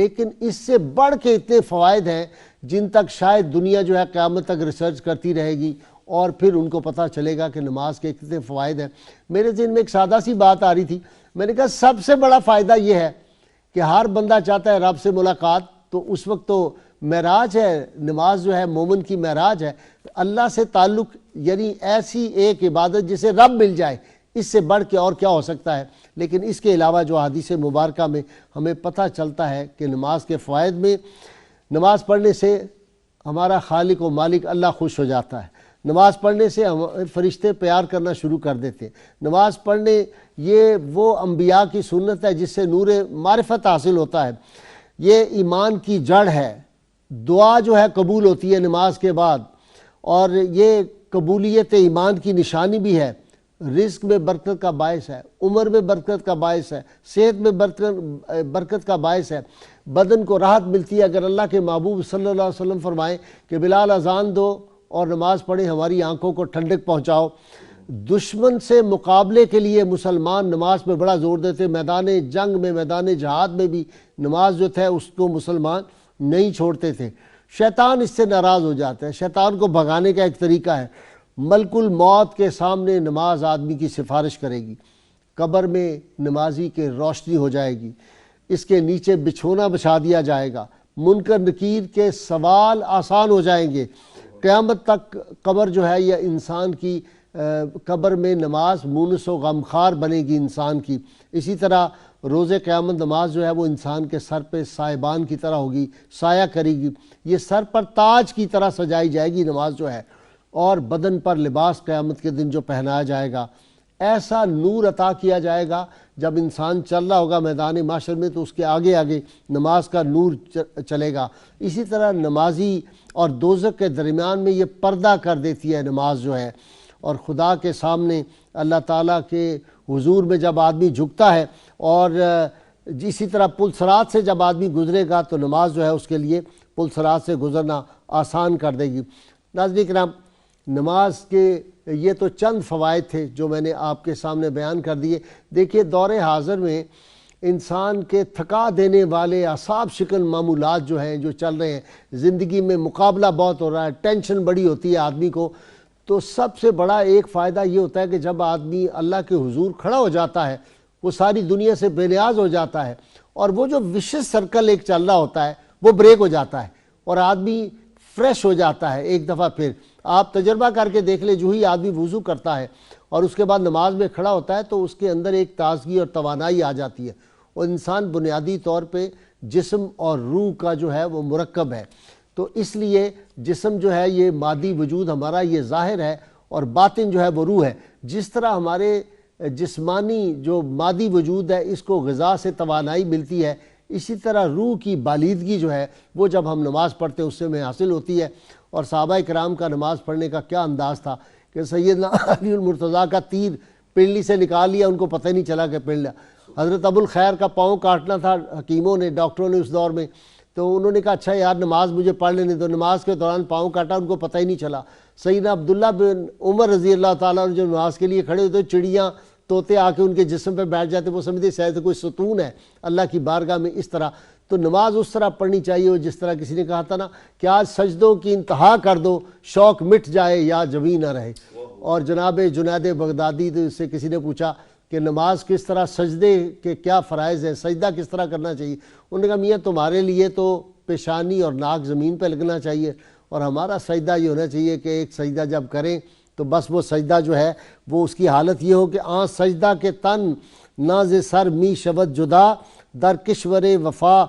لیکن اس سے بڑھ کے اتنے فوائد ہیں جن تک شاید دنیا جو ہے قیامت تک ریسرچ کرتی رہے گی اور پھر ان کو پتہ چلے گا کہ نماز کے کتنے فوائد ہیں۔ میرے ذہن میں ایک سادہ سی بات آ رہی تھی، میں نے کہا سب سے بڑا فائدہ یہ ہے کہ ہر بندہ چاہتا ہے رب سے ملاقات، تو اس وقت تو معراج ہے، نماز جو ہے مومن کی معراج ہے، اللہ سے تعلق، یعنی ایسی ایک عبادت جسے رب مل جائے، اس سے بڑھ کے اور کیا ہو سکتا ہے۔ لیکن اس کے علاوہ جو حدیث مبارکہ میں ہمیں پتہ چلتا ہے کہ نماز کے فوائد میں، نماز پڑھنے سے ہمارا خالق و مالک اللہ خوش ہو جاتا ہے، نماز پڑھنے سے فرشتے پیار کرنا شروع کر دیتے ہیں، نماز پڑھنے یہ وہ انبیاء کی سنت ہے جس سے نور معرفت حاصل ہوتا ہے، یہ ایمان کی جڑ ہے، دعا جو ہے قبول ہوتی ہے نماز کے بعد، اور یہ قبولیت ایمان کی نشانی بھی ہے، رزق میں برکت کا باعث ہے، عمر میں برکت کا باعث ہے، صحت میں برکت کا باعث ہے، بدن کو راحت ملتی ہے۔ اگر اللہ کے محبوب صلی اللہ علیہ وسلم فرمائیں کہ بلال اذان دو اور نماز پڑھیں، ہماری آنکھوں کو ٹھنڈک پہنچاؤ۔ دشمن سے مقابلے کے لیے مسلمان نماز پہ بڑا زور دیتے، میدان جنگ میں، میدان جہاد میں بھی نماز جو تھا اس کو مسلمان نہیں چھوڑتے تھے۔ شیطان اس سے ناراض ہو جاتا ہے، شیطان کو بھگانے کا ایک طریقہ ہے، ملک الموت کے سامنے نماز آدمی کی سفارش کرے گی، قبر میں نمازی کے روشنی ہو جائے گی، اس کے نیچے بچھونا بچھا دیا جائے گا، منکر نکیر کے سوال آسان ہو جائیں گے، قیامت تک قبر جو ہے یہ انسان کی قبر میں نماز مونس و غمخوار بنے گی انسان کی۔ اسی طرح روز قیامت نماز جو ہے وہ انسان کے سر پہ سائبان کی طرح ہوگی، سایہ کرے گی، یہ سر پر تاج کی طرح سجائی جائے گی نماز جو ہے، اور بدن پر لباس قیامت کے دن جو پہنایا جائے گا، ایسا نور عطا کیا جائے گا جب انسان چل رہا ہوگا میدان معاشر میں تو اس کے آگے آگے نماز کا نور چلے گا۔ اسی طرح نمازی اور دوزخ کے درمیان میں یہ پردہ کر دیتی ہے نماز جو ہے، اور خدا کے سامنے اللہ تعالیٰ کے حضور میں جب آدمی جھکتا ہے، اور اسی طرح پل صراط سے جب آدمی گزرے گا تو نماز جو ہے اس کے لیے پل صراط سے گزرنا آسان کر دے گی۔ ناظرین کرام، نماز کے یہ تو چند فوائد تھے جو میں نے آپ کے سامنے بیان کر دیے۔ دیکھیے دور حاضر میں انسان کے تھکا دینے والے اعصاب شکن معمولات جو ہیں جو چل رہے ہیں، زندگی میں مقابلہ بہت ہو رہا ہے، ٹینشن بڑی ہوتی ہے آدمی کو، تو سب سے بڑا ایک فائدہ یہ ہوتا ہے کہ جب آدمی اللہ کے حضور کھڑا ہو جاتا ہے، وہ ساری دنیا سے بے نیاز ہو جاتا ہے، اور وہ جو وشس سرکل ایک چل رہا ہوتا ہے وہ بریک ہو جاتا ہے اور آدمی فریش ہو جاتا ہے ایک دفعہ۔ پھر آپ تجربہ کر کے دیکھ لیں، جو ہی آدمی وضو کرتا ہے اور اس کے بعد نماز میں کھڑا ہوتا ہے تو اس کے اندر ایک تازگی اور توانائی آ جاتی ہے، اور انسان بنیادی طور پہ جسم اور روح کا جو ہے وہ مرکب ہے، تو اس لیے جسم جو ہے یہ مادی وجود ہمارا یہ ظاہر ہے، اور باطن جو ہے وہ روح ہے۔ جس طرح ہمارے جسمانی جو مادی وجود ہے اس کو غذا سے توانائی ملتی ہے، اسی طرح روح کی بالیدگی جو ہے وہ جب ہم نماز پڑھتے ہیں اس سے ہمیں حاصل ہوتی ہے۔ اور صحابہ کرام کا نماز پڑھنے کا کیا انداز تھا کہ سیدنا علی المرتضیٰ کا تیر پنڈلی سے نکال لیا، ان کو پتہ ہی نہیں چلا کہ پڑھ لیا۔ حضرت ابو الخیر کا پاؤں کاٹنا تھا حکیموں نے، ڈاکٹروں نے اس دور میں، تو انہوں نے کہا اچھا یار نماز مجھے پڑھ لینے دو، نماز کے دوران پاؤں کاٹا، ان کو پتہ ہی نہیں چلا۔ سیدنا عبداللہ بن عمر رضی اللہ تعالیٰ عنہ جو نماز کے لیے کھڑے ہوتے، چڑیاں طوطے آ کے ان کے جسم پہ بیٹھ جاتے، وہ سمجھتے شاید کوئی ستون ہے اللہ کی بارگاہ میں۔ اس طرح تو نماز اس طرح پڑھنی چاہیے، جس طرح کسی نے کہا تھا نا کہ آج سجدوں کی انتہا کر دو، شوق مٹ جائے یا جویں نہ رہے۔ اور جناب جنید بغدادی سے کسی نے پوچھا کہ نماز کس طرح، سجدے کے کیا فرائض ہیں، سجدہ کس طرح کرنا چاہیے؟ انہوں نے کہا میاں تمہارے لیے تو پیشانی اور ناک زمین پہ لگنا چاہیے، اور ہمارا سجدہ یہ ہونا چاہیے کہ ایک سجدہ جب کریں تو بس وہ سجدہ جو ہے وہ اس کی حالت یہ ہو کہ سجدہ کے تن ناز سر می شود جدا، در کشور وفا